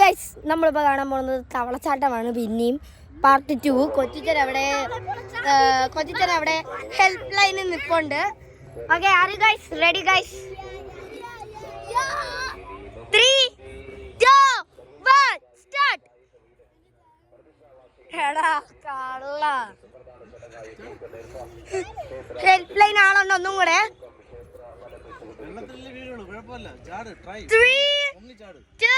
Guys, നമ്മളിപ്പോൾ കാണാൻ പോകുന്നത് തവളച്ചാട്ടമാണ്. പിന്നെയും പാർട്ട് 2. കൊച്ചിച്ചൻ അവിടെ ഹെൽപ്പ് ലൈനിൽ നിൽപ്പുണ്ട്. Okay, are you guys ready guys? 3, 2, 1 start. എടാ കള്ള ഹെൽപ്പ് ലൈൻ ആളുണ്ട്. ഒന്നും കൂടെ 3, 2,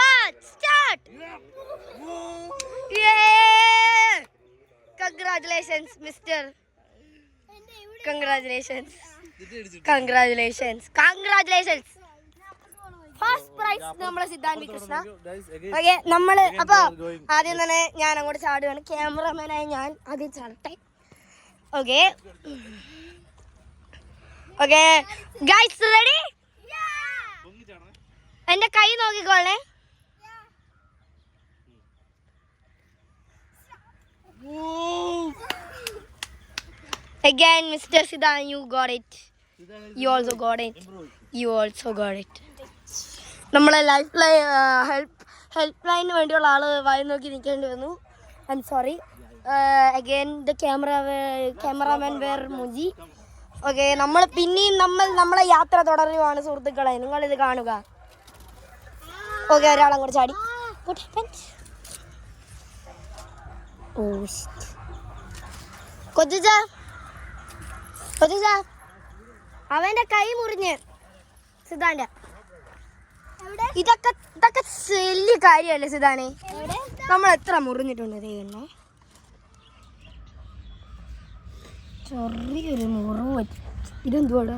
1 start. Congratulations mister. Congratulations. First prize നമ്മളെ സിദ്ധാന്തി കൃഷ്ണ. ഓക്കെ, നമ്മള് അപ്പൊ ആദ്യം തന്നെ ഞാൻ അങ്ങോട്ട് ചാടുകയാണ്. ക്യാമറമാനായി ഞാൻ ആദ്യം ചാടട്ടെ. Okay okay guys, ready? എന്റെ കൈ നോക്കിക്കോളേ. Again, Mr. Siddhan, you got it. You also got it. നമ്മളെ ഹെൽപ്പ് ലൈനിന് വേണ്ടിയുള്ള ആള് വായി നോക്കി നിൽക്കേണ്ടി വന്നു. I am sorry. Again the cameraman where മുജി. ഓക്കെ, നമ്മളെ യാത്ര തുടരുകയാണ് സുഹൃത്തുക്കളെ. നിങ്ങളിത് കാണുക. ഓക്കെ, ഒരാളും കൂടെ ചാടി. കൊച്ചിച്ച അവന്റെ കൈ മുറിഞ്ഞ് സിദ്ധാന്റെ. ഇതൊക്കെ വലിയ കാര്യമല്ലേ സിദ്ധാനെ? നമ്മൾ എത്ര മുറിഞ്ഞിട്ടുണ്ട് ദൈവണ്ണ. ചെറിയൊരു മുറിവ് പറ്റി. ഇതെന്തുവാടാ?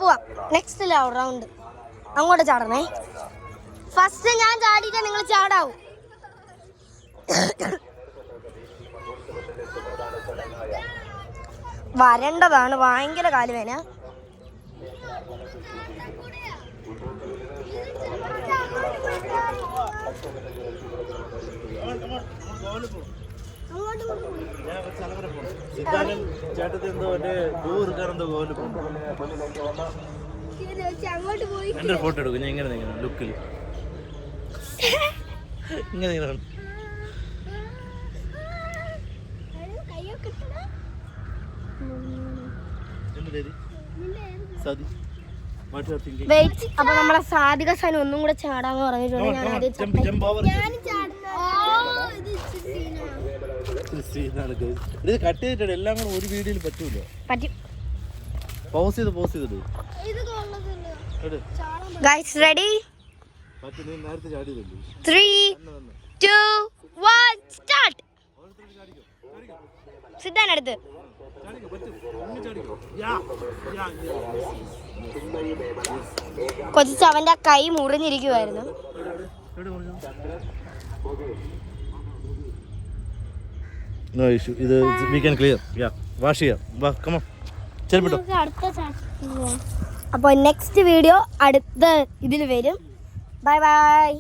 പോവാം. നെക്സ്റ്റ് റൗണ്ട് അങ്ങോട്ട് ചാടണേ. ഫസ്റ്റ് ഞാൻ ചാടിയിട്ട് നിങ്ങൾ ചാടാവൂ. വരേണ്ടതാണ്, ഭയങ്കര കാലുവേന. എന്റെ ഫോട്ടോ എടുക്കും. ഞാൻ ഇങ്ങനെ ലുക്കിൽ ഇങ്ങനെ അപ്പൊ നമ്മളെ സാധിക സന ഒന്നും കൂടെ ചാടാന്ന് പറഞ്ഞിട്ടുണ്ട്. ഞാൻ ആദ്യം കട്ട് ചെയ്തിട്ട് എല്ലാം കൂടെ ഒരു വീഡിയോയിൽ പറ്റൂല. പറ്റും. പോസ് ചെയ്തിട്ട് ഗൈസ് റെഡി? 3, 2, 1 സ്റ്റാർട്ട്. സിദ്ധാനടുത്ത് കൊച്ചിച്ച് അവന്റെ കൈ മുറിഞ്ഞിരിക്കുവായിരുന്നു. No issue. ഇത് we can clear. Yeah. Wash here. Va, come on. ചെറുപ്പിട്ടോ. അപ്പോൾ നെക്സ്റ്റ് വീഡിയോ അടുത്ത ഇതിൽ വരും. Bye bye.